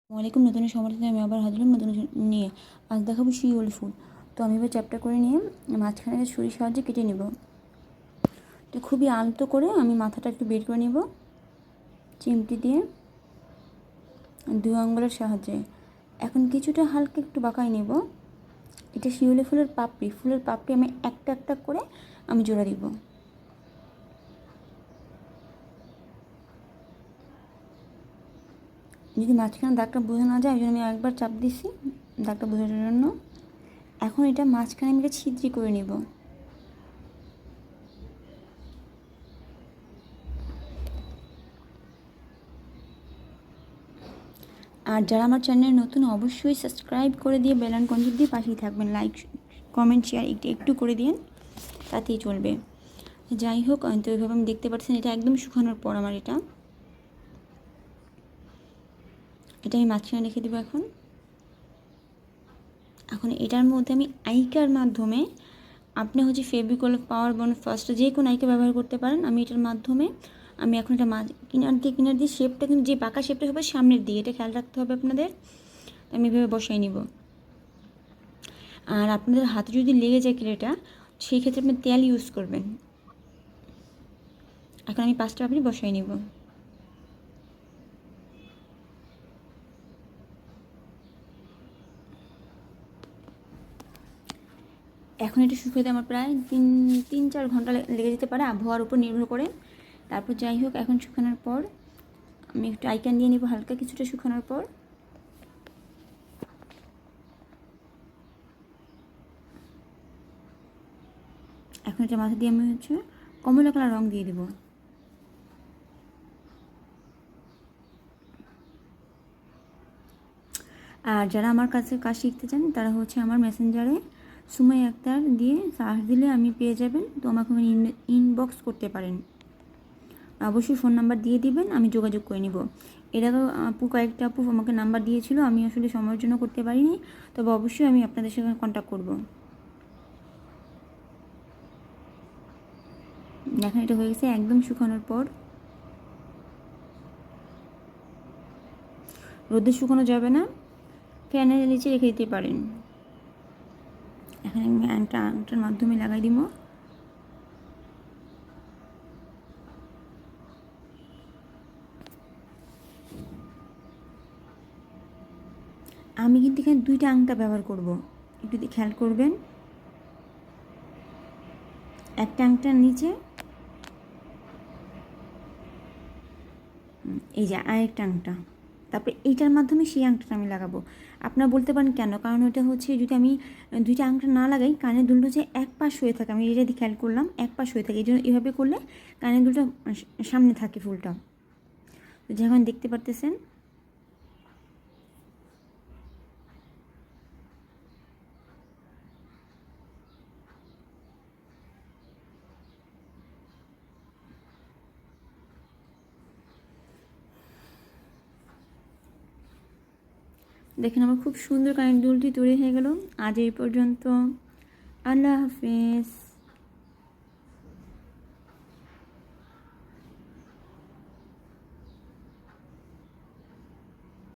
ওয়ালাইকুম নতুন সমাধানে আমি আবার হাজির হলাম নতুন নিয়ে। আজ দেখাবো শিউলি ফুল। তো আমি এবার চ্যাপটা করে নিয়ে মাঝখানে ছুরির সাহায্যে কেটে নেব। তো খুবই আলতো করে আমি মাথাটা একটু বের করে নেব চিমটি দিয়ে 2 আঙ্গুলের সাহায্যে। এখন কিছুটা হালকা একটু বাঁকাই নেব। এটা শিউলি ফুলের পাপড়ি আমি একটা একটা করে আমি জোড়া দিব। যদি মাঝখানে দাগটা বোঝা না যায় ওই জন্য আমি একবার চাপ দিছি দাগটা বোঝার জন্য। এখন এটা মাঝখানে আমি ছিদ্রি করে নেব। আর যারা আমার চ্যানেল নতুন অবশ্যই সাবস্ক্রাইব করে দিয়ে বেল আইকন দিয়ে পাশেই থাকবেন। লাইক কমেন্ট শেয়ার একটু করে দিন, তাতেই চলবে। যাই হোক, তো এইভাবে আমি দেখতে পাচ্ছেন এটা একদম শুকানোর পর আমার এটা আমি মাঝখানে রেখে দেবো। এখন এটার মধ্যে আমি আইকার মাধ্যমে আপনি ফেভিকল পাওয়ার বন্ড ফার্স্ট যে কোনো আইকা ব্যবহার করতে পারেন। আমি এটার মাধ্যমে আমি এখন এটা কিনার দিয়ে শেপটা কিন্তু যে বাঁকা শেপটা হবে সামনের দিকে, এটা খেয়াল রাখতে হবে আপনাদের। আমি এভাবে বসাই নিব। আর আপনাদের হাতে যদি লেগে যায় ক্লেটা, সেই ক্ষেত্রে আপনি তেল ইউজ করবেন। এখন আমি 5টা পাপড়ি বসাই নিব। এখন এটা শুকাতে আমার প্রায় 3-4 ঘন্টা লেগে যেতে পারে, আবহাওয়ার উপর নির্ভর করে। তারপর যাই হোক, এখন শুকানোর পর আমি একটু আইকান দিয়ে নিব হালকা কিছুটা শুকানোর পর। এখন এটা মাথা দিয়ে আমি কমলা কালার রং দিয়ে দেব। আর যারা আমার কাছে কাজ শিখতে চান তারা আমার মেসেঞ্জারে সুমাই আক্তার দিয়ে সার্চ দিলে আমি পেয়ে যাবেন। তো আমাকে ইনবক্স করতে পারেন। অবশ্যই ফোন নাম্বার দিয়ে দিবেন, আমি যোগাযোগ করে নিব। এটা তো কয়েকটা আপু আমাকে নাম্বার দিয়েছিল, আমি আসলে সময়ের জন্য করতে পারিনি। তবে অবশ্যই আমি আপনাদের সঙ্গে কন্ট্যাক্ট করব। দেখেন এটা হয়ে গেছে একদম শুকানোর পর। রোদে শুকানো যাবে না, ফ্যানের নিচে রেখে দিতে পারেন। এখন আমি আংটার মাধ্যমে লাগাই দিব। আমি কিন্তু এখানে 2টা আংটা ব্যবহার করব, একটু খেয়াল করবেন। একটা আংটার নিচে এই যে আরেকটা আংটা, তারপরে এইটার মাধ্যমে সেই আংটাটা আমি লাগাবো। আপনারা বলতে পারেন কেন, কারণ ওটা যদি আমি 2টা আংটা না লাগাই কানের দুলটা এক পাশ হয়ে থাকে। আমি এটা খেয়াল করলাম এক পাশ হয়ে থাকে, এই জন্য এভাবে করলে কানের দুলটা সামনে থাকে ফুলটা, যেমন দেখতে পারতেছেন। দেখেন আমার খুব সুন্দর কানের দুলটি তৈরি হয়ে গেল। আজ এই পর্যন্ত। আল্লাহ হাফেজ।